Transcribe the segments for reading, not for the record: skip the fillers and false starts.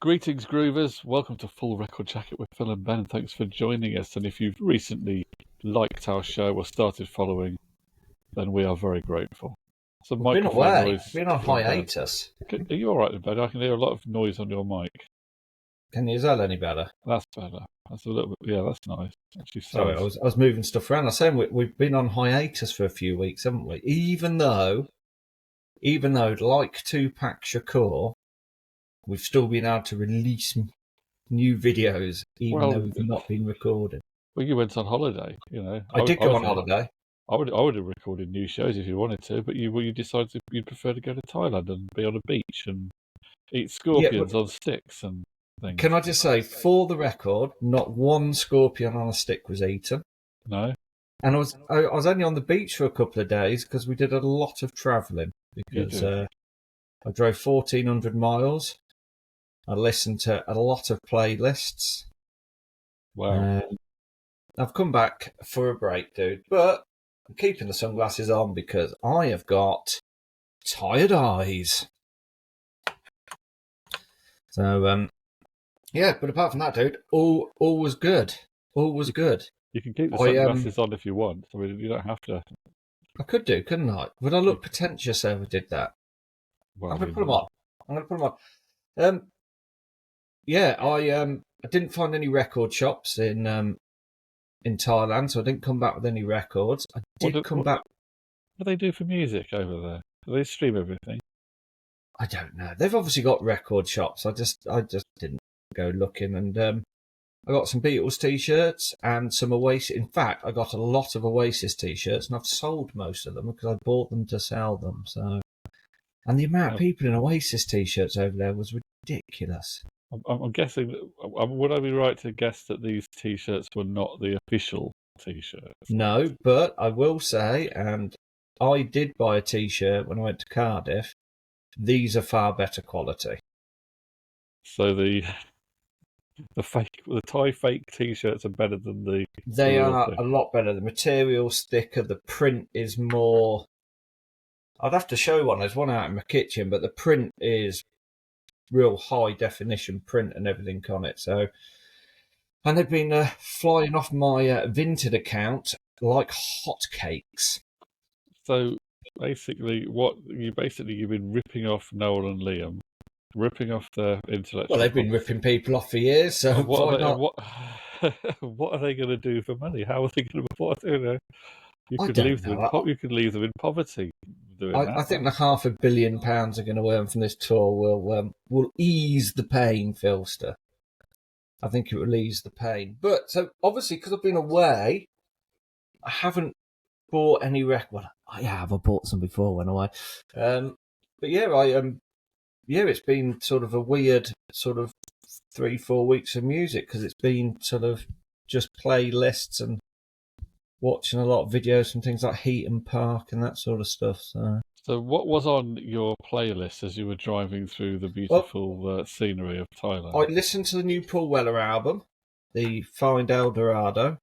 Greetings, Groovers. Welcome to Full Record Jacket with Phil and Ben. Thanks for joining us. And if you've recently liked our show or started following, then we are very grateful. So We've been microphone away. noise. Been on hiatus. Are you all right, Ben? I can hear a lot of noise on your mic. Can you tell any better? That's better. That's a little bit. Yeah, that's nice. Actually, Sorry, I was moving stuff around. I was saying we've been on hiatus for a few weeks, haven't we? Even though, like Tupac Shakur, we've still been able to release new videos, even though we've not been recording. Well, you went on holiday, you know. I did go on holiday. I would have recorded new shows if you wanted to, but you decided you'd prefer to go to Thailand and be on a beach and eat scorpions on sticks and things. Can I just say, for the record, not one scorpion on a stick was eaten. No. And I was only on the beach for a couple of days because we did a lot of travelling. Because I drove 1,400 miles. I listened to a lot of playlists. Wow. I've come back for a break, dude. But I'm keeping the sunglasses on because I have got tired eyes. So, yeah, but apart from that, dude, all was good. All was good. You can keep the sunglasses on if you want. I mean, you don't have to. I could do, couldn't I? Would I look pretentious if I did that? Well, I'm going to put them on. Yeah, I didn't find any record shops in Thailand, so I didn't come back with any records. I did come back. What do they do for music over there? Do they stream everything? I don't know. They've obviously got record shops. I just didn't go looking, and I got some Beatles t-shirts and some Oasis. In fact, I got a lot of Oasis t-shirts, and I've sold most of them because I bought them to sell them. So, and the amount of people in Oasis t-shirts over there was ridiculous. I'm guessing. Would I be right to guess that these t-shirts were not the official t-shirts? No, but I will say, and I did buy a t-shirt when I went to Cardiff. These are far better quality. So the Thai fake t-shirts are better than the. They are a lot better. The material's thicker. The print is more. I'd have to show one. There's one out in my kitchen, but the print is real high definition print and everything on it. So, and they've been flying off my Vinted account like hotcakes. So basically, you've been ripping off Noel and Liam, ripping off their intellectual. Well, they've been ripping people off for years. So what are they going to do for money? How are they going to afford it? You could leave them in poverty. I think the £500 million are going to earn from this tour will ease the pain, Philster. I think it will ease the pain. But so obviously, because I've been away, I haven't bought any record. Well, I have. I bought some before when I went. But yeah, it's been sort of a weird sort of 3-4 weeks of music because it's been sort of just playlists and watching a lot of videos from things like Heaton Park and that sort of stuff. So what was on your playlist as you were driving through the beautiful scenery of Thailand? I listened to the new Paul Weller album, the Find El Dorado,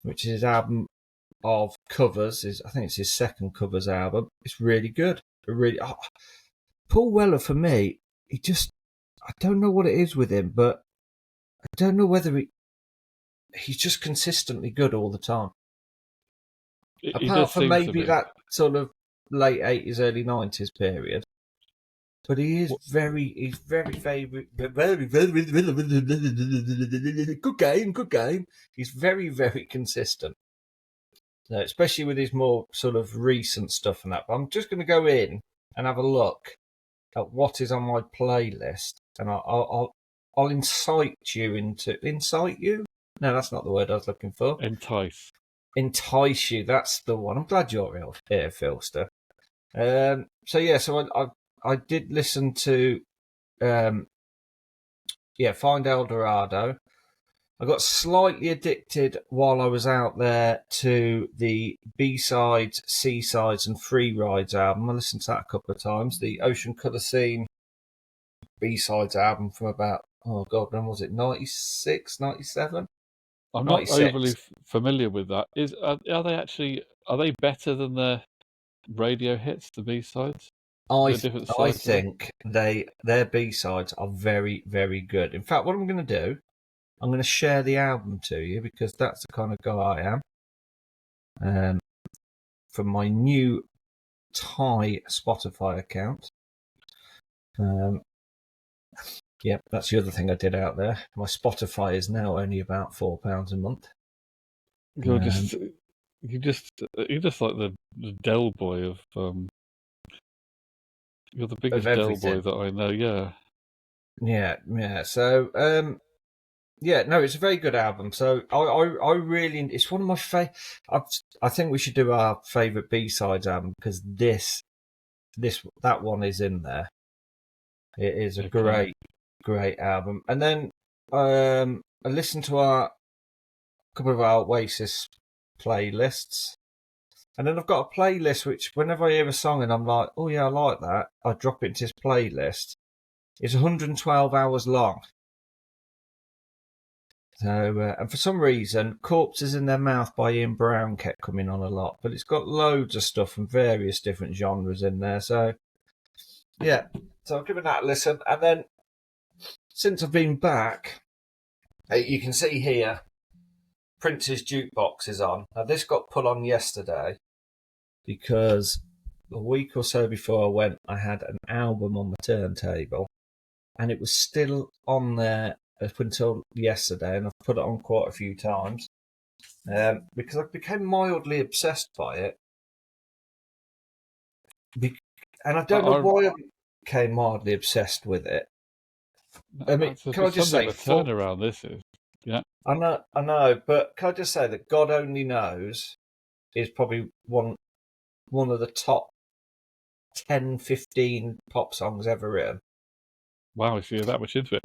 which is his album of covers. I think it's his second covers album. It's really good. Paul Weller, for me, I don't know what it is with him, but I don't know whether he's just consistently good all the time. Apart from maybe that sort of late 80s, early 90s period. But he's very favourite. Very good game. He's very, very consistent. Especially with his more sort of recent stuff and that. But I'm just going to go in and have a look at what is on my playlist. And I'll incite you. No, that's not the word I was looking for. Entice you. That's the one. I'm glad you're here, Philster. So I did listen to, Find El Dorado. I got slightly addicted while I was out there to the B-sides, C-sides, and Free Rides album. I listened to that a couple of times. The Ocean Colour Scene B-sides album from about, when was it, 96, 97? I'm not overly familiar with that. Are they better than the radio hits, the B-sides? The different I sides of them. think their B-sides are very, very good. In fact, what I'm going to do, I'm going to share the album to you because that's the kind of guy I am. From my new Thai Spotify account. Yeah, that's the other thing I did out there. My Spotify is now only about £4 a month. You're just you're just like the Del boy of you're the Of biggest Del boy everything. that I know. Yeah, Yeah. So, yeah, no, it's a very good album. So, I really, it's one of my favorite. I think we should do our favorite B-sides album because that one is in there. It is a okay. great album. And then, I listened to a couple of our Oasis playlists. And then I've got a playlist which, whenever I hear a song and I'm like, oh yeah, I like that, I drop it into this playlist. It's 112 hours long. So, and for some reason, Corpses in Their Mouth by Ian Brown kept coming on a lot, but it's got loads of stuff from various different genres in there. So, yeah, so I've given that a listen. And then, since I've been back, you can see here, Prince's Jukebox is on. Now, this got put on yesterday because a week or so before I went, I had an album on my turntable and it was still on there up until yesterday, and I've put it on quite a few times because I became mildly obsessed by it. And I don't know I, why I became mildly obsessed with it. I mean, can I It's just something say, of a turnaround. This is, yeah. I know, but can I just say that God Only Knows is probably one of the top 10, 15 pop songs ever written. Wow, so you're that much into it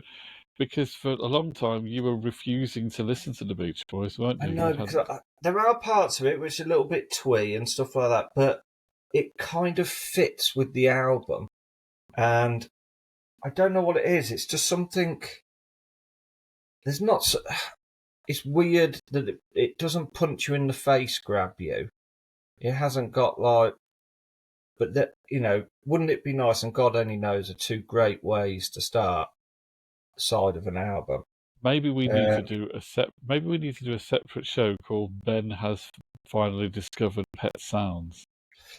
because for a long time you were refusing to listen to the Beach Boys, weren't I you? know You had because there are parts of it which are a little bit twee and stuff like that, but it kind of fits with the album. And I don't know what it is. It's just something. There's not. It's weird that it doesn't punch you in the face, grab you. It hasn't got like. But that, wouldn't it be nice? And God Only Knows are two great ways to start the side of an album. maybe we need Uh, to do a separate show called Ben Has Finally Discovered Pet Sounds.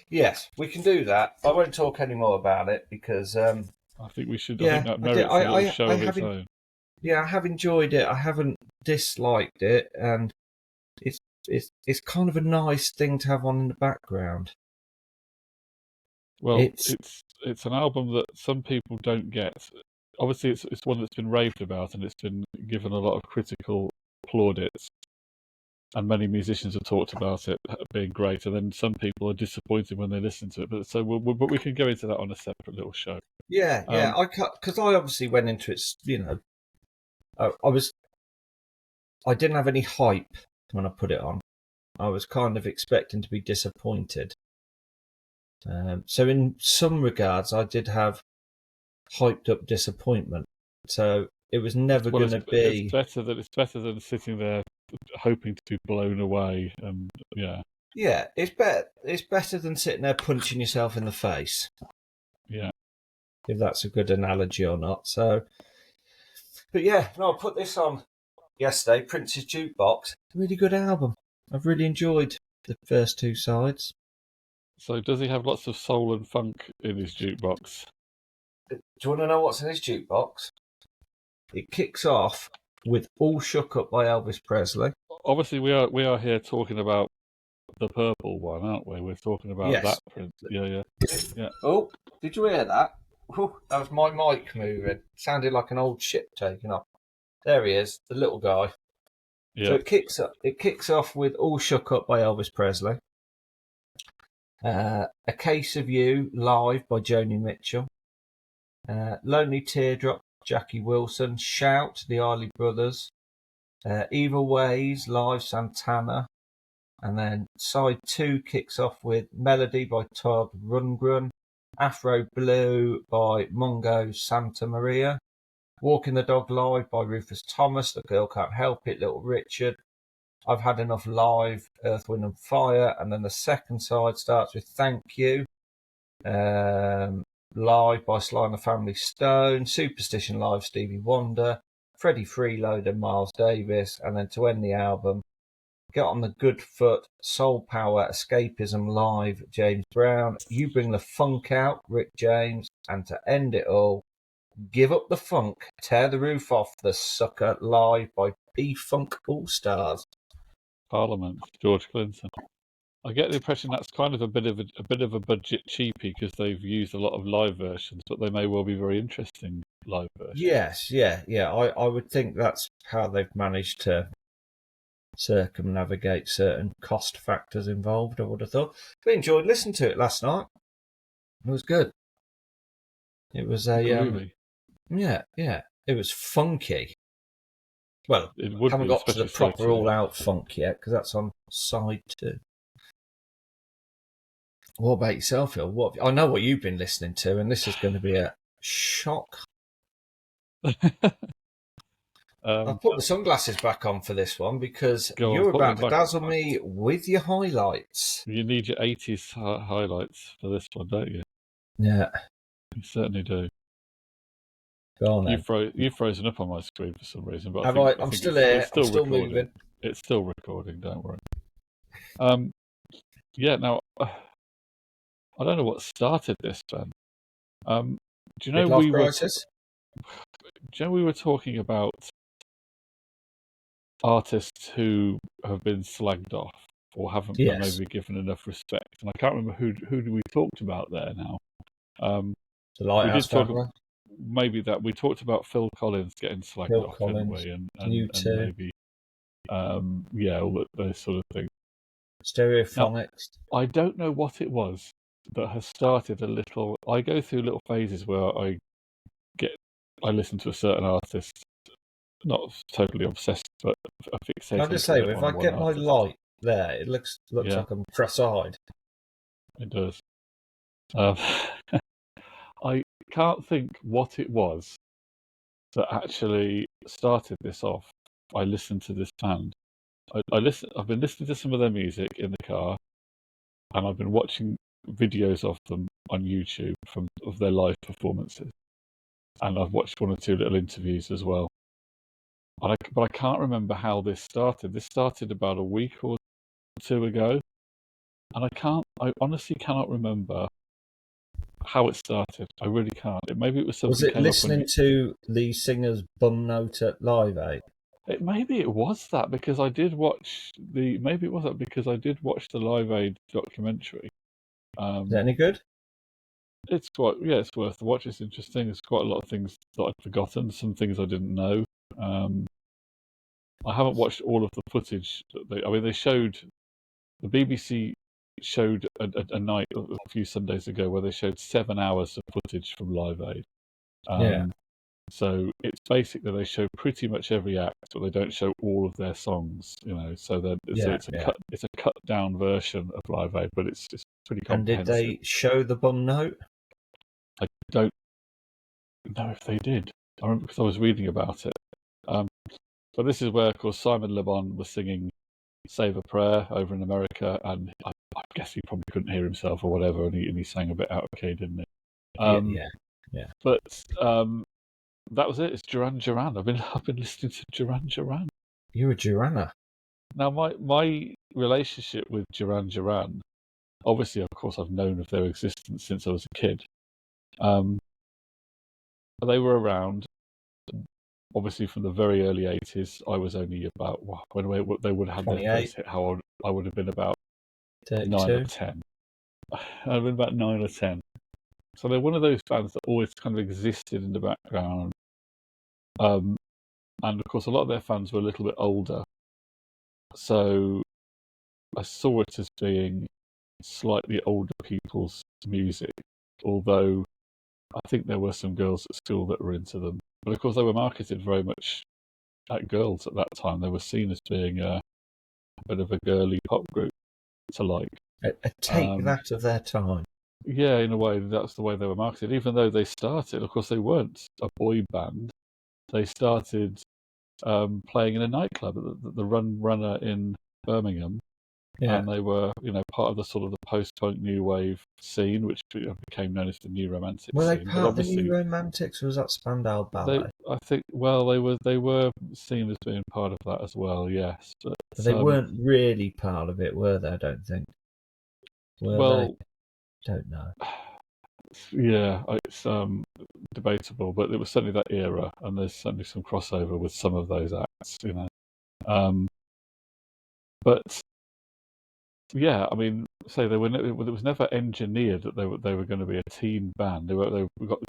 yes, we can do that. I won't talk any more about it because, I think we should. I think yeah, that I did. merits a little show I of its haven't. own. Yeah, I have enjoyed it. I haven't disliked it, and it's it's kind of a nice thing to have on in the background. Well, It's it's an album that some people don't get. Obviously, it's one that's been raved about and it's been given a lot of critical plaudits, and many musicians have talked about it being great. And then some people are disappointed when they listen to it. But so, but we can go into that on a separate little show. yeah. Um, Because I obviously went into it. I didn't have any hype when I put it on. I was kind of expecting to be disappointed. So in some regards, I did have hyped up disappointment. So it was never well, going to be. it's better than sitting there hoping to be blown away. And yeah, Yeah, it's better. It's better than sitting there punching yourself in the face, yeah. if that's a good analogy or not. So, but yeah, no, I put this on yesterday. Prince's Jukebox, really good album. I've really enjoyed the first two sides. So does he have lots of soul and funk in his jukebox? Do you want to know what's in his jukebox? It kicks off with "All Shook Up" by Elvis Presley. Obviously, we are here talking about the purple one, aren't we? We're talking about that Yes. print. Yeah, yeah, yeah, Oh, did you hear that? That was my mic moving. Sounded like an old ship taking off. There he is, the little guy. So yeah. it kicks off with "All Shook Up" by Elvis Presley. A Case of You live by Joni Mitchell. Lonely Teardrop, Jackie Wilson. Shout, the Isley Brothers. Evil Ways live, Santana. And then side two kicks off with Melody by Todd Rundgren. Afro Blue by Mungo Santa Maria. Walking the Dog live by Rufus Thomas. The Girl Can't Help It, Little Richard. I've Had Enough live, Earth, Wind and Fire. And then the second side starts with Thank You. Live by Sly and the Family Stone, Superstition Live, Stevie Wonder, Freddie Freeloader, Miles Davis, and then to end the album, Get on the Good Foot, Soul Power, Escapism Live, James Brown, You Bring the Funk Out, Rick James, and to end it all, Give Up the Funk, Tear the Roof Off the Sucker Live by P-Funk All-Stars. Parliament, George Clinton. I get the impression that's kind of a bit of a budget cheapie because they've used a lot of live versions, but they may well be very interesting live versions. Yes, yeah. I would think that's how they've managed to circumnavigate certain cost factors involved, I would have thought. We enjoyed listening to it last night. It was good. It was a Groovy. Yeah. It was funky. Well, It would haven't be, got to the especially proper so all-out funk yet because that's on side 2. What about yourself, Phil? I know what you've been listening to, and this is going to be a shock. I've put the sunglasses back on for this one because you're about to dazzle me with your highlights. You need your 80s highlights for this one, don't you? Yeah. You certainly do. Go on, then. You've frozen up on my screen for some reason, but I'm still here. I'm still moving. It's still recording, don't worry. Yeah, now, I don't know what started this, Ben. Do you know we were talking about artists who have been slagged off or haven't been maybe given enough respect? And I can't remember who we talked about there now. The Lighthouse Family? Maybe that. We talked about Phil Collins getting slagged off, didn't we? And maybe, all those sort of things. Stereophonics. Now, I don't know what it was that has started a little. I go through little phases where I listen to a certain artist, not totally obsessed, but a fixation. I'll just say, if I get my light there, it looks like I'm cross-eyed. It does. I can't think what it was that actually started this off. I listened to this band. I've been listening to some of their music in the car, and I've been watching videos of them on YouTube of their live performances, and I've watched 1 or 2 little interviews as well. But I can't remember how this started. This started about a week or 2 ago, and I honestly cannot remember how it started. I really can't. Maybe it was something. Was it listening to the singer's bum note at Live Aid? Maybe it was that because I did watch the. Maybe it was that because I did watch the Live Aid documentary. Is it any good? It's it's worth the watch. It's interesting. There's quite a lot of things that I'd forgotten. Some things I didn't know. I haven't watched all of the footage. They showed the BBC showed a night a few Sundays ago where they showed 7 hours of footage from Live Aid. So it's basically they show pretty much every act, but they don't show all of their songs. So it's a cut down version of Live Aid, but it's pretty comprehensive. And did they show the bum note? I don't know if they did. I remember because I was reading about it. But this is where, of course, Simon Le Bon was singing "Save a Prayer" over in America, and I guess he probably couldn't hear himself or whatever, and he sang a bit out of key, didn't he? Yeah. But that was it. It's Duran Duran. I've been listening to Duran Duran. You're a Duraner. Now, my relationship with Duran Duran, obviously, of course, I've known of their existence since I was a kid. They were around, obviously, from the very early 80s. I was only about, when they would have had their first hit, how old I would have been, about 32? 9 or 10. I'd have been about 9 or 10. So they're one of those bands that always kind of existed in the background. And of course, a lot of their fans were a little bit older. So I saw it as being slightly older people's music, although I think there were some girls at school that were into them. But of course, they were marketed very much at girls at that time. They were seen as being a bit of a girly pop group to like. Take that of their time. Yeah, in a way, that's the way they were marketed. Even though they started, of course, they weren't a boy band. They started playing in a nightclub, the Runner in Birmingham. Yeah. and they were, part of the sort of the post-punk new wave scene, which became known as the new romantic Were they scene. But part of the New obviously, Romantics, or was that Spandau Ballet? I think, well, they were seen as being part of that as well. Yes, but But they weren't really part of it, were they? I don't think. Were they? well, Don't know. yeah, it's debatable, but it was certainly that era, and there's certainly some crossover with some of those acts. Um, but yeah, I mean, say it was never engineered that they were going to be a teen band. They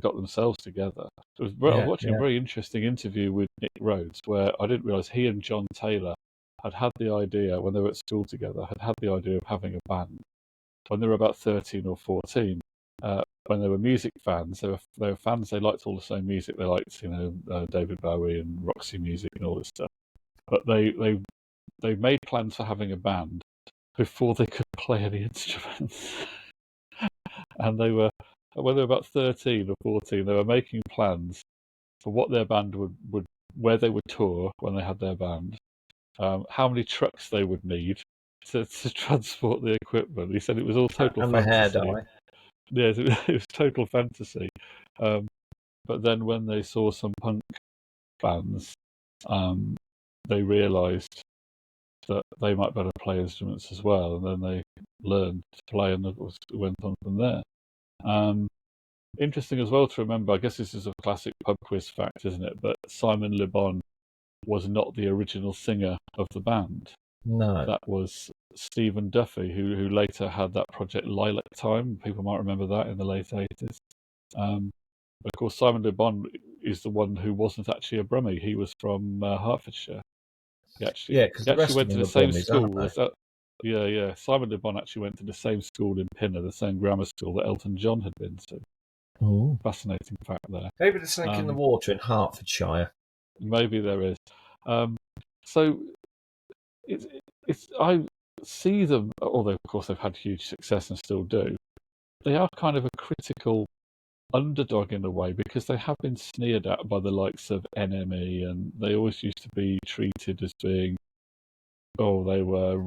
got themselves together. I was Yeah, watching a yeah. very interesting interview with Nick Rhodes where I didn't realise he and John Taylor had the idea when they were at school together. Had the idea of having a band when they were about 13 or 14. When they were music fans, they were fans. They liked all the same music. They liked David Bowie and Roxy music and all this stuff. But they made plans for having a band before they could play any instruments. And when they were about 13 or 14, they were making plans for what their band would where they would tour when they had their band, how many trucks they would need to transport the equipment. He said it was all total And the hair fantasy. dye. Yes, it was total fantasy. Um, but then when they saw some punk bands, they realised that they might better play instruments as well, and then they learned to play, and it went on from there. Um, Interesting as well to remember. I guess this is a classic pub quiz fact, isn't it? But Simon Le Bon was not the original singer of the band. No. That was Stephen Duffy, who later had that project Lilac Time. People might remember that in the late 80s. Of course, Simon Le Bon is the one who wasn't actually a Brummie. He was from Hertfordshire. He actually Yeah, because he the actually rest of went to them the are same Brummies, aren't school they? as that. Yeah, yeah. Simon Le Bon actually went to the same school in Pinner, the same grammar school that Elton John had been to. Oh. Fascinating fact there. Maybe there's something in the Um, water in Hertfordshire. Maybe there is. So it's I see them, although of course they've had huge success and still do. They are kind of a critical underdog in a way because they have been sneered at by the likes of NME, and they always used to be treated as being, they were,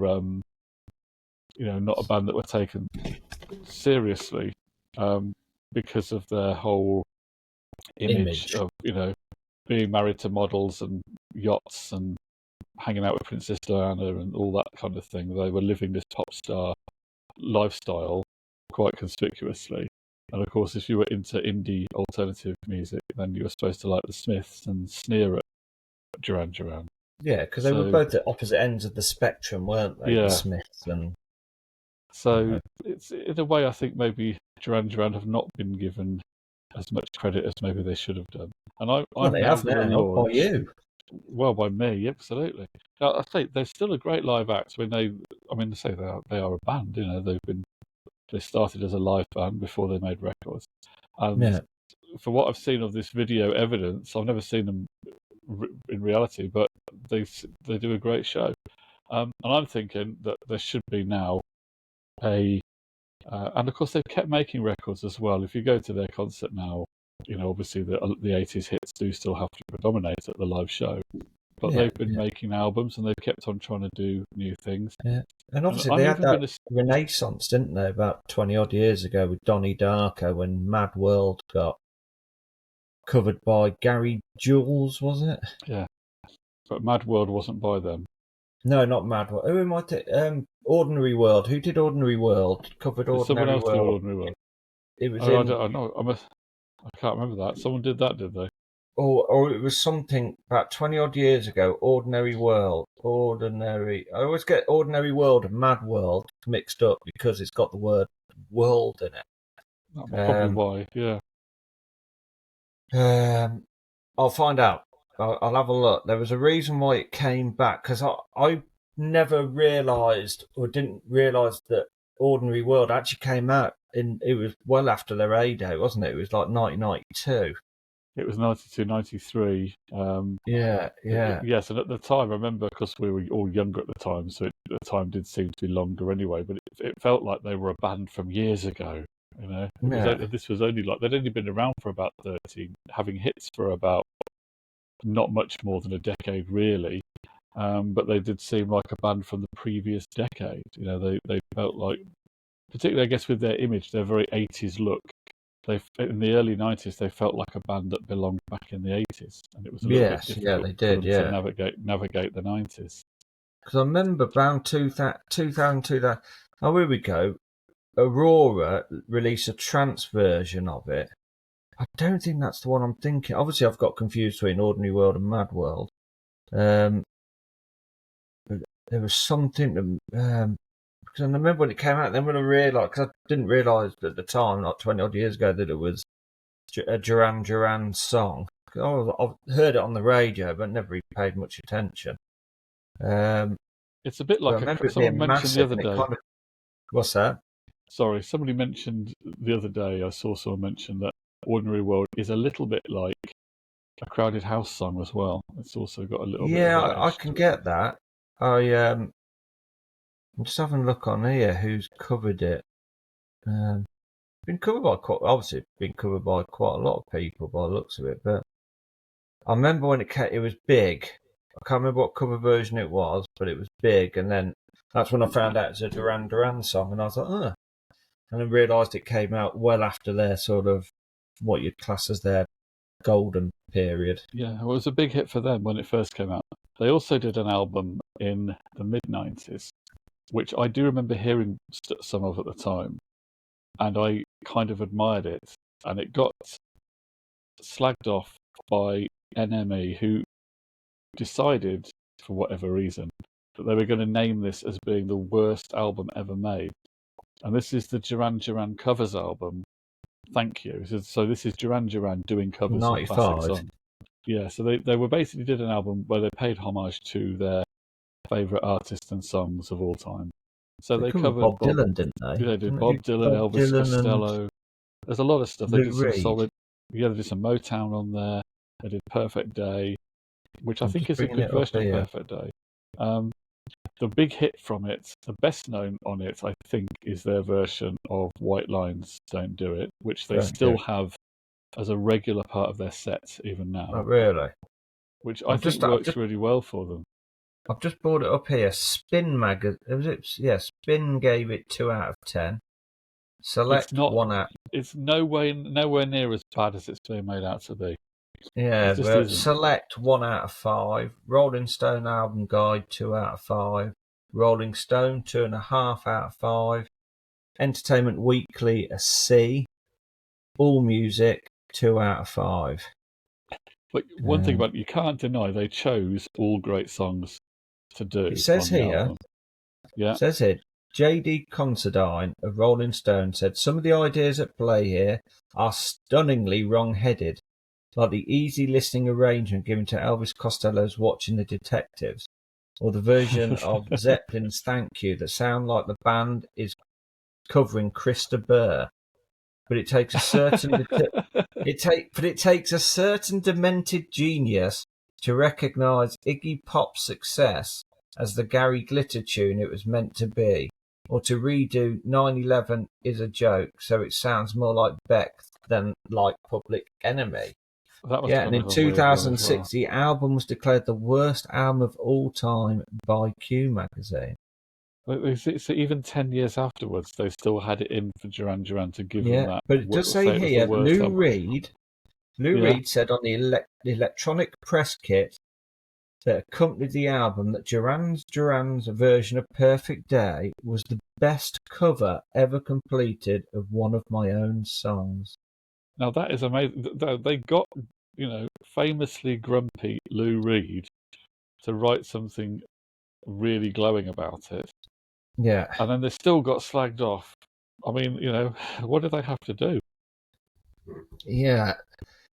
not a band that were taken seriously, because of their whole image Image. of, being married to models and yachts and hanging out with Princess Diana and all that kind of thing. They were living this pop star lifestyle quite conspicuously. And of course, if you were into indie alternative music, then you were supposed to like the Smiths and sneer at Duran. Yeah, because they were So both at opposite ends of the spectrum, weren't they? The yeah, Smiths and so it's in a way I think maybe Duran have not been given as much credit as maybe they should have done. And well, I'm they now have going to now by launch. you. Well, by me, absolutely. Now, I think they're still a great live act. They say they are a band. They started as a live band before they made records, and Yeah, for what I've seen of this video evidence, I've never seen them in reality, but they do a great show. And I'm thinking that there should be now and of course they've kept making records as well. If you go to their concert now, obviously the 80s hits do still have to predominate at the live show, but yeah, they've been making albums and they've kept on trying to do new things. yeah. And And obviously they I'm had even that going to, renaissance, didn't they, about 20 odd years ago with Donnie Darko when Mad World got covered by Gary Jules, was it? yeah, but Mad World wasn't by them. No, not Mad World. Who am I? Ordinary World. Who did Ordinary World? Covered Did someone Ordinary else do World. Ordinary World? It was Oh, I in, don't. I know. I can't remember that. Someone did that, did they? or it was something about 20 odd years ago. Ordinary World. Ordinary. I always get Ordinary World and Mad World mixed up because it's got the word world in it. That's probably why. Yeah. I'll find out. I'll have a look. There was a reason why it came back because I never realised or didn't realise that Ordinary World actually came out it was well after their heyday, wasn't it? It was like 1992. It was 92, 93. Yeah, yeah, Yes, and at the time, I remember because we were all younger at the time, so the time did seem to be longer anyway. But it felt like they were a band from years ago. yeah, This was only like they'd only been around for about 13, having hits for about not much more than a decade, really. but they did seem like a band from the previous decade. You know, they felt like, particularly I guess with their image, their very 80s look. They in the early 90s they felt like a band that belonged back in the 80s, and it was a little bit Yes, yeah, difficult they for did, them to yeah. navigate the 90s. Because I remember around 2000. Oh, here we go. Aurora released a trance version of it. I don't think that's the one I'm thinking. Obviously, I've got confused between Ordinary World and Mad World. But there was something because I remember when it came out. Then when I realised, because I didn't realise at the time, like 20 odd years ago, that it was a Duran song. I've heard it on the radio, but never really paid much attention. It's a bit But I like remember it someone being mentioned the massive, other and it day. kind of. What's that? Sorry, somebody mentioned the other day. I saw someone mention that Ordinary World is a little bit like a Crowded House song as well. It's also got a little bit of Yeah, that I edge can to it. get that. I'm just having a look on here who's covered it. Been covered by obviously been covered by quite a lot of people by the looks of it. But I remember when it was big. I can't remember what cover version it was, but it was big. And then that's when I found out it's a Duran song, and I was like, oh. And then realised it came out well after their sort of what you'd class as their golden period. Yeah, well, it was a big hit for them when it first came out. They also did an album in the mid 90s, which I do remember hearing some of at the time, and I kind of admired it. And it got slagged off by NME, who decided, for whatever reason, that they were going to name this as being the worst album ever made. And this is the Duran Duran covers album. Thank you. So this is Duran Duran doing covers of classic 95. songs. Yeah, so they were basically did an album where they paid homage to their favourite artists and songs of all time. So They they covered covered Bob Dylan, didn't they? they did Didn't they do Bob Dylan, Bob Elvis Dylan and Costello. There's a lot of stuff. They Lou did some Reed? solid. Yeah, they did some Motown on there. They did Perfect Day, which I I'm think just is a bringing good it up version of here. Perfect Day. The big hit from it, the best known on it, I think, is their version of White Lines Don't Do It, which they Don't do still it. have as a regular part of their set even Oh, now, really? which I think works really well for them. I've just brought it up here. Spin magazine. Was it? Yeah, Spin gave it 2 out of 10. It's Select not. 1 out. It's nowhere near as bad as it's being made out to be. Yeah, It just but isn't. Select 1 out of 5. Rolling Stone album guide 2 out of 5. Rolling Stone 2.5 out of 5. Entertainment Weekly a C. All Music 2 out of 5. But one thing about it, you can't deny they chose all great songs to do It says on the here. album. Yeah. Says here, J.D. Considine of Rolling Stone said some of the ideas at play here are stunningly wrong-headed, like the easy listening arrangement given to Elvis Costello's Watching the Detectives, or the version of Zeppelin's Thank You that sound like the band is covering Krista Burr. But it takes a certain it takes a certain demented genius to recognise Iggy Pop's success as the Gary Glitter tune it was meant to be, or to redo 9/11 is a joke, so it sounds more like Beck than like Public Enemy. That must Yeah, have and gone in a long way of going as 2006, well. the album was declared the worst album of all time by Q magazine. So even 10 years afterwards, they still had it in for Duran Duran to give them Yeah, that, but it does say say it was the here, worst album. Lou Yeah. Reed said on the electronic press kit that accompanied the album that Duran's version of Perfect Day was the best cover ever completed of one of my own songs. Now that is amazing. They got, famously grumpy Lou Reed to write something really glowing about it. Yeah. And then they still got slagged off. I mean, what do they have to do? Yeah.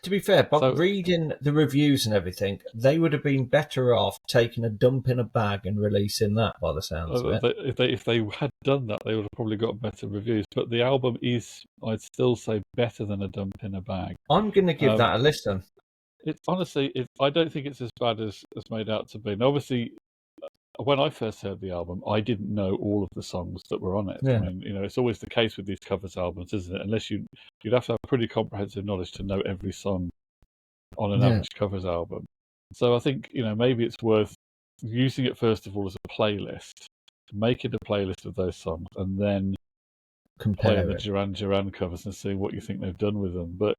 To be fair, but So reading the reviews and everything, they would have been better off taking a dump in a bag and releasing that by the sounds of it. if they had done that, they would have probably got better reviews. But the album is, I'd still say, better than a dump in a bag. I'm going to give that a listen. I don't think it's as bad as made out to be. And obviously, when I first heard the album, I didn't know all of the songs that were on it. Yeah. I mean, it's always the case with these covers albums, isn't it? Unless you'd have to have pretty comprehensive knowledge to know every song on an average covers album. So I think maybe it's worth using it first of all as a playlist, making a playlist of those songs, and then playing Compare the it. Duran covers and seeing what you think they've done with them. But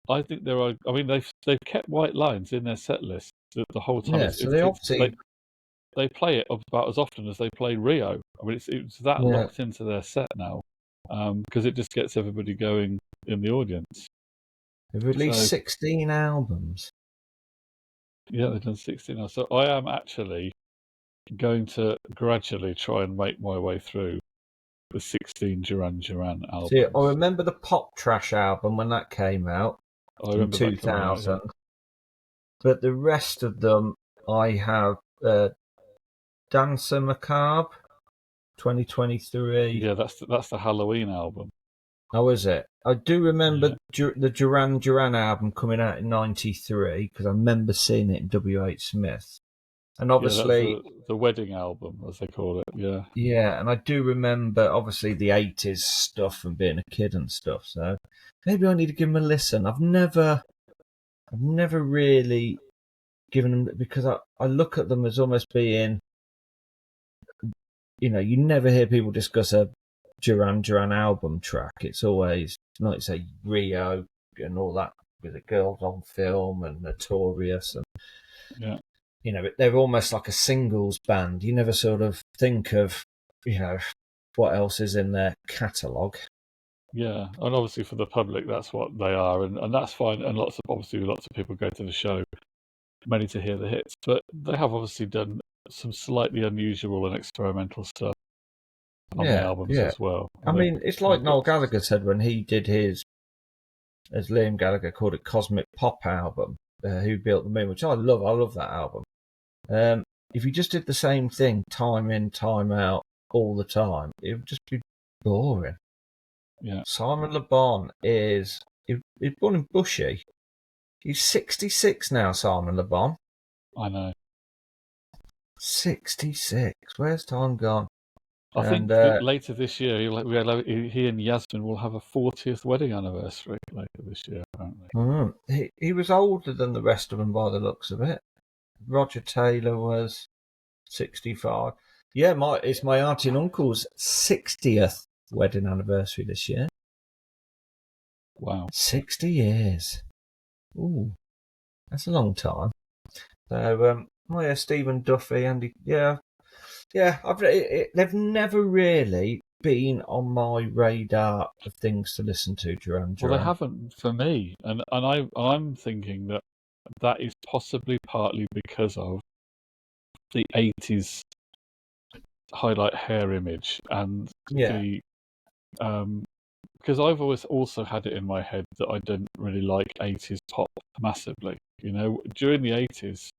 I think there are. I mean, they've kept White Lines in their set list the whole time. Yeah, so they obviously, They play it about as often as they play Rio. I mean, it's that yeah, locked into their set now, because it just gets everybody going in the audience. they've released So 16 albums. yeah, they've done 16 now. So I am actually going to gradually try and make my way through the 16 Duran See, I albums. remember the Pop Trash album when that came out I in remember that coming out. Yeah, 2000, but the rest of them I have Dancer Macabre 2023. yeah, that's the Halloween album. How is it? I do Yeah, remember the Duran album coming out in '93 because I remember seeing it in WH Smith. And yeah, that's obviously, the wedding album, as they call it. Yeah, yeah, and I do remember obviously the '80s stuff and being a kid and stuff. So maybe I need to give them a listen. I've never really given them because I look at them as almost being, you never hear people discuss a Duran album track. It's always like say Rio and all that with the girls on film and Notorious and yeah, they're almost like a singles band. You never sort of think of what else is in their catalogue. yeah. And obviously for the public, that's what they are, and that's fine. And lots of people go to the show, many to hear the hits, but they have obviously done some slightly unusual and experimental stuff on the Yeah, albums yeah. as well. I And mean, it's like they've Noel got Gallagher said when he did his, as Liam Gallagher called it, Cosmic Pop album, Who Built the Moon, which I love. I love that album. If you just did the same thing time in, time out, all the time, it would just be boring. yeah, Simon Le Bon he's born in Bushy. He's 66 now, Simon Le Bon. I know. 66. Where's time gone? I And think that later this year, he and Yasmin will have a 40th wedding anniversary later this year, apparently. he was older than the rest of them by the looks of it. Roger Taylor was 65. Yeah, it's my auntie and uncle's 60th wedding anniversary this year. Wow. 60 years. Ooh, that's a long time. So, yeah, Stephen Duffy, Andy, yeah. They've never really been on my radar of things to listen to, Duran Well, they Duran. haven't for me, and I'm thinking that is possibly partly because of the 80s highlight hair image and Yeah, the because I've always also had it in my head that I didn't really like 80s pop massively. During the 80s,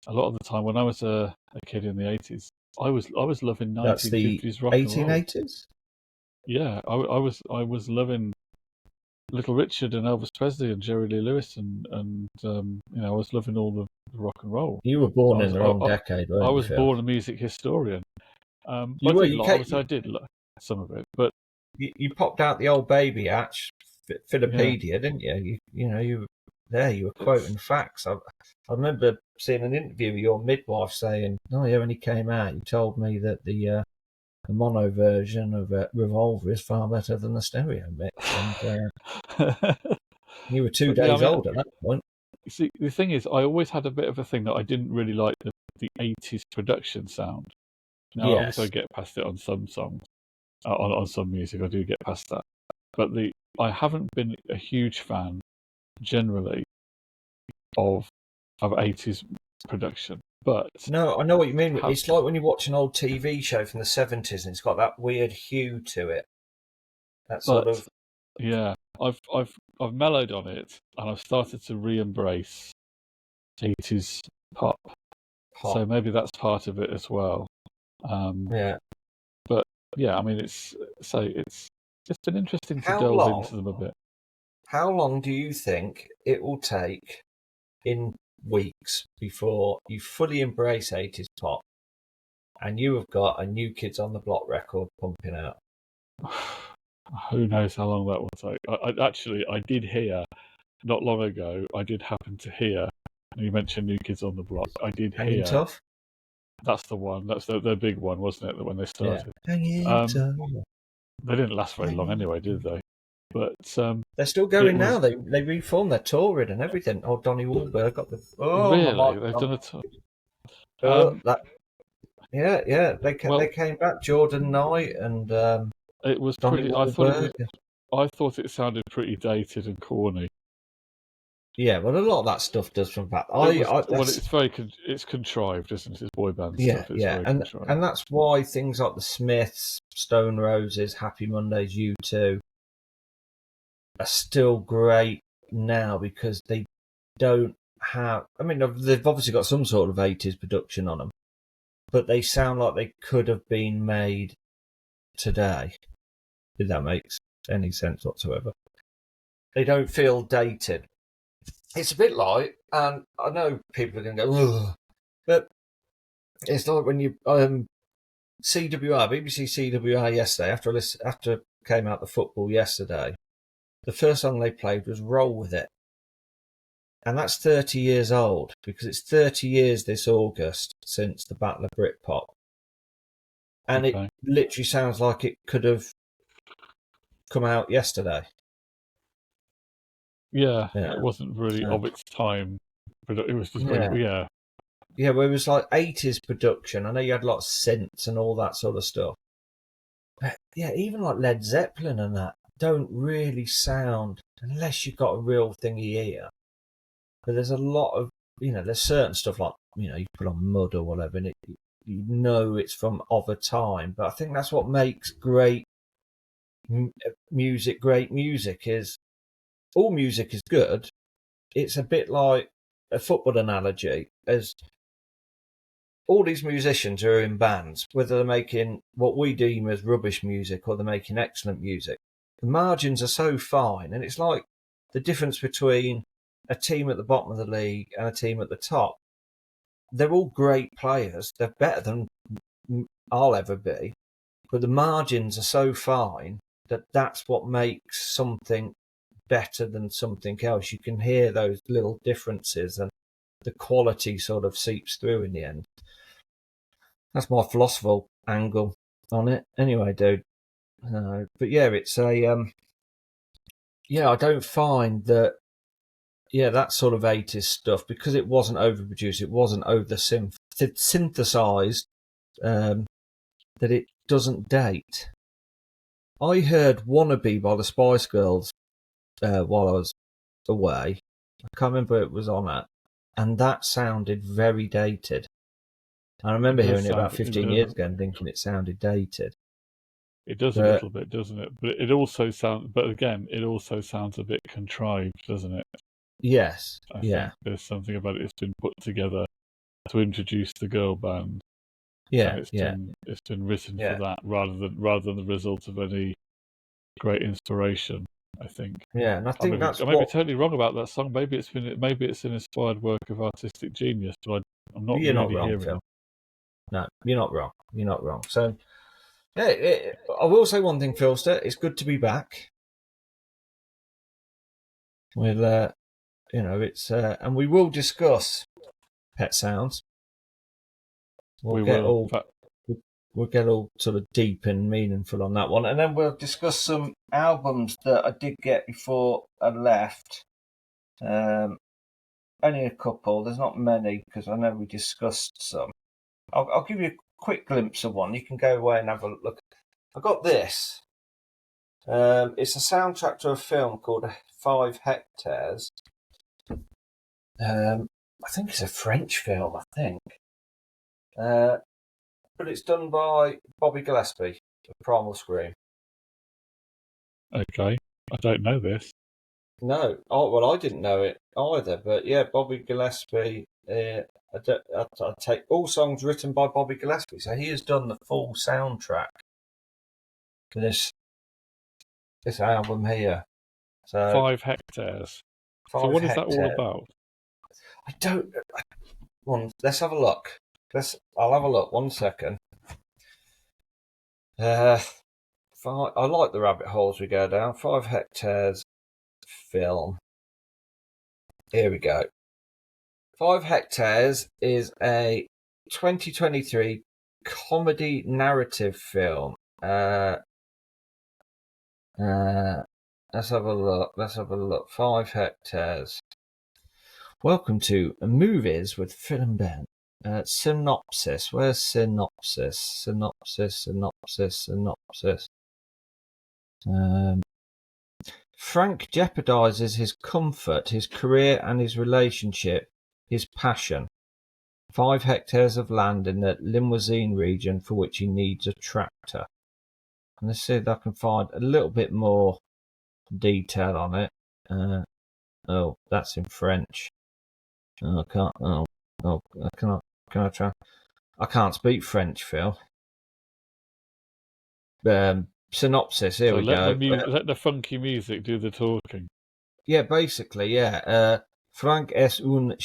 a lot of the time when I was a kid in the 80s, I was loving that's the 1950s rock and roll. 1880s. Yeah, I was loving Little Richard and Elvis Presley and Jerry Lee Lewis and I was loving all the rock and roll. You were born I in was the I, wrong I, decade, I weren't you, was Phil? born a music historian. You I were. did like, obviously I did like some of it, but You popped out the old baby hatch, yeah, Philopedia, didn't you? You were there. You were it's quoting facts. I remember seeing an interview with your midwife saying, "Oh yeah, when he came out, you told me that the mono version of Revolver is far better than the stereo mix," and you were two but yeah, I days mean, old at that point. you see, the thing is, I always had a bit of a thing that I didn't really like the 80s production sound. Now, obviously, I Yes, get past it on some songs, on some music, I do get past that. But I haven't been a huge fan generally of 80s production. But no, I know what you mean. have It's like when you watch an old TV show from the '70s, and it's got that weird hue to it. That sort but of yeah, I've mellowed on it, and I've started to re-embrace 80s pop. So pop. maybe that's part of it as well. Um, Yeah. but yeah, I mean, it's been interesting to How delve long? into them a bit. How long do you think it will take in weeks before you fully embrace 80s pop and you have got a New Kids on the Block record pumping out? Who knows how long that will take? I did hear not long ago. I did happen to hear You mentioned New Kids on the Block. I did Hanging hear Tough. that's the one. That's the big one, wasn't it? When they Yeah. started, Hanging um, Tough. they didn't last very long anyway, did they? But They're still it going now. was They reformed. They're touring and everything. Oh, Donnie Wahlberg got the. Oh, my really mind. they've done it. That. Yeah. They Well, came back. Jordan Knight and it was Donnie pretty. I thought it was. Wahlberg. I thought it sounded pretty dated and corny. Yeah, well, a lot of that stuff does from back. It was well. That's It's very. It's contrived, isn't it? It's boy band yeah, stuff. It's yeah, very and contrived. and that's why things like the Smiths, Stone Roses, Happy Mondays, U2 are still great now because they don't have. I mean, they've obviously got some sort of 80s production on them, but they sound like they could have been made today. If that makes any sense whatsoever. They don't feel dated. It's a bit like, and I know people are going to go, ugh, but it's like when you CWR, BBC CWR yesterday, after came out the football yesterday, the first song they played was Roll With It. And that's 30 years old, because it's 30 years this August since the Battle of Britpop. And Okay. it literally sounds like it could have come out yesterday. Yeah, Yeah. it wasn't really of its time, but it was just very. Yeah. Yeah, Yeah, where it was like 80s production. I know you had a lot of synths and all that sort of stuff. But yeah, even like Led Zeppelin and that don't really sound, unless you've got a real thingy ear. But there's a lot of, there's certain stuff like, you put on Mud or whatever, and you know it's from of a time. But I think that's what makes great music great music is all music is good. It's a bit like a football analogy, as all these musicians who are in bands, whether they're making what we deem as rubbish music or they're making excellent music, the margins are so fine. And it's like the difference between a team at the bottom of the league and a team at the top. They're all great players. They're better than I'll ever be. But the margins are so fine that that's what makes something better than something else. You can hear those little differences and the quality sort of seeps through in the end. That's my philosophical angle on it. Anyway, dude. But yeah, it's a I don't find that. Yeah, that sort of 80s stuff, because it wasn't overproduced, it wasn't over synthesized, that it doesn't date. I heard "Wannabe" by the Spice Girls while I was away. I can't remember it was on it, and that sounded very dated. I remember it does hearing it about sound. 15 years ago and thinking it sounded dated. It does a But little bit, doesn't it? But it also sounds. But again, it also sounds a bit contrived, doesn't it? yes, I yeah, think there's something about it. It's been put together to introduce the girl band, and yeah, it's yeah, been written for yeah, that rather than the result of any great inspiration. I think. yeah. And I think that's I may be what totally wrong about that song. Maybe it's an inspired work of artistic genius, but I'm not you're not really wrong, hearing Phil. it. No, you're not wrong. You're not wrong. So, yeah, I will say one thing, Philster. It's good to be back. With it's and we will discuss pet sounds. We'll We get will. all we'll get all sort of deep and meaningful on that one, and then we'll discuss some albums that I did get before I left. Only a couple. There's not many because I know we discussed some. I'll give you a quick glimpse of one. You can go away and have a look. I got this. It's a soundtrack to a film called 5 Hectares. I think it's a French film, I think. But it's done by Bobby Gillespie of Primal Scream. Okay. I don't know this. No, well, I didn't know it either. But yeah, Bobby Gillespie. I take all songs written by Bobby Gillespie, so he has done the full soundtrack for this album here. So 5 hectares. So five what is that all hectares. about? I don't. Let's have a look. I'll have a look. 1 second. I like the rabbit holes we go down. 5 hectares film. Here we go. 5 Hectares is a 2023 comedy narrative film. Let's have a look. 5 Hectares. Welcome to Movies with Phil and Ben. Synopsis. Where's synopsis? Synopsis. Frank jeopardizes his comfort, his career, and his relationship, his passion. 5 hectares of land in the Limousin region for which he needs a tractor. And let's see if I can find a little bit more detail on it. Oh, that's in French. Oh, I can't. Can I try? I can't speak French, Phil. Synopsis. Here So we go. Let the funky music do the talking. Yeah, basically, yeah. Frank es un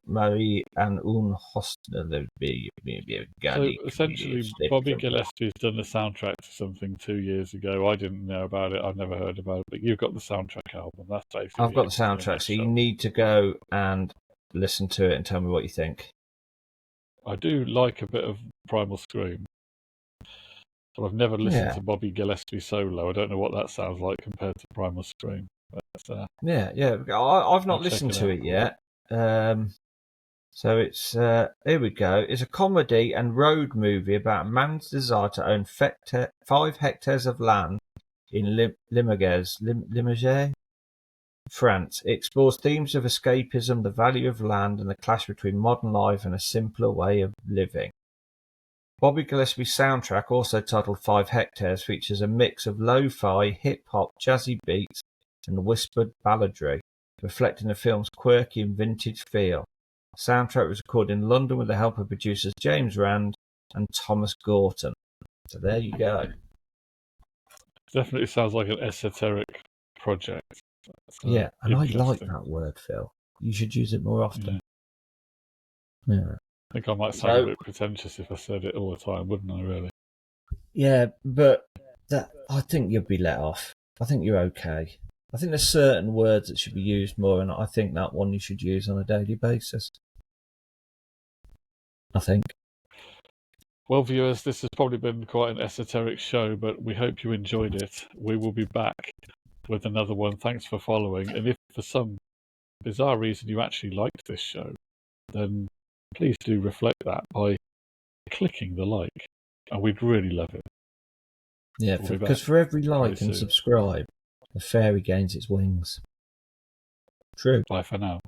Marie and un hostel. So essentially, Bobby Gillespie's done the soundtrack to something 2 years ago. I didn't know about it. I've never heard about it. But you've got the soundtrack album. That's basically. I've got the soundtrack, so you need to go and listen to it and tell me what you think. I do like a bit of Primal Scream. But I've never listened to Bobby Gillespie solo. I don't know what that sounds like compared to Primal Scream. But, yeah. I've not listened to it yet. So it's here we go. It's a comedy and road movie about a man's desire to own 5 hectares of land in Limoges, France. It explores themes of escapism, the value of land, and the clash between modern life and a simpler way of living. Bobby Gillespie's soundtrack, also titled 5 Hectares, features a mix of lo-fi, hip-hop, jazzy beats, and whispered balladry, reflecting the film's quirky and vintage feel. The soundtrack was recorded in London with the help of producers James Rand and Thomas Gorton. So there you go. Definitely sounds like an esoteric project. Yeah, and I like that word, Phil. You should use it more often. Yeah. I think I might sound a bit pretentious if I said it all the time, wouldn't I, really? Yeah, but I think you'll be let off. I think you're okay. I think there's certain words that should be used more, and I think that one you should use on a daily basis. I think. Well, viewers, this has probably been quite an esoteric show, but we hope you enjoyed it. We will be back with another one. Thanks for following. And if for some bizarre reason you actually liked this show, then please do reflect that by clicking the like. And we'd really love it. Yeah, because for every like and subscribe, the fairy gains its wings. True. Bye for now.